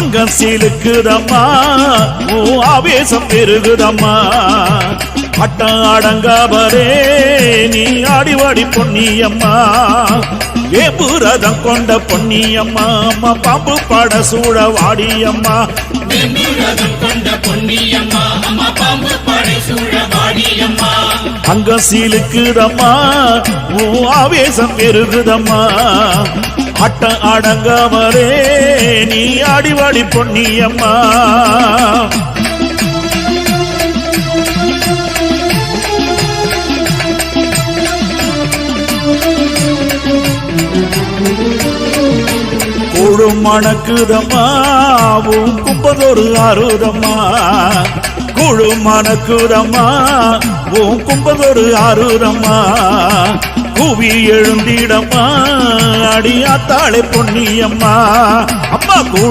அங்கம் சீலுக்குதம்மா ஓ ஆவேசம் பெருகுதம்மா அட்டம் அடங்காபரே நீ ஆடிவாடி பொன்னியம்மா வேம்புரதம் கொண்ட பொன்னியம்மா அம்மா பாம்பு பாட சூட வாடியம்மா அங்கம் சீலுக்குதம்மா ஓ ஆவேசம் பெருகுதம்மா அட்டம் அடங்காமரே நீ ஆடிவாடி பொன்னியம்மா கூடும் மணக்குதம்மா உன் கும்பதொரு ஆறுதம்மா கூடும் மணக்குதம்மா உன் கும்பதொரு ஆறுதம்மா கூவி எழுந்திடம்மா அடியாத்தாளே பொன்னியம்மா அம்மா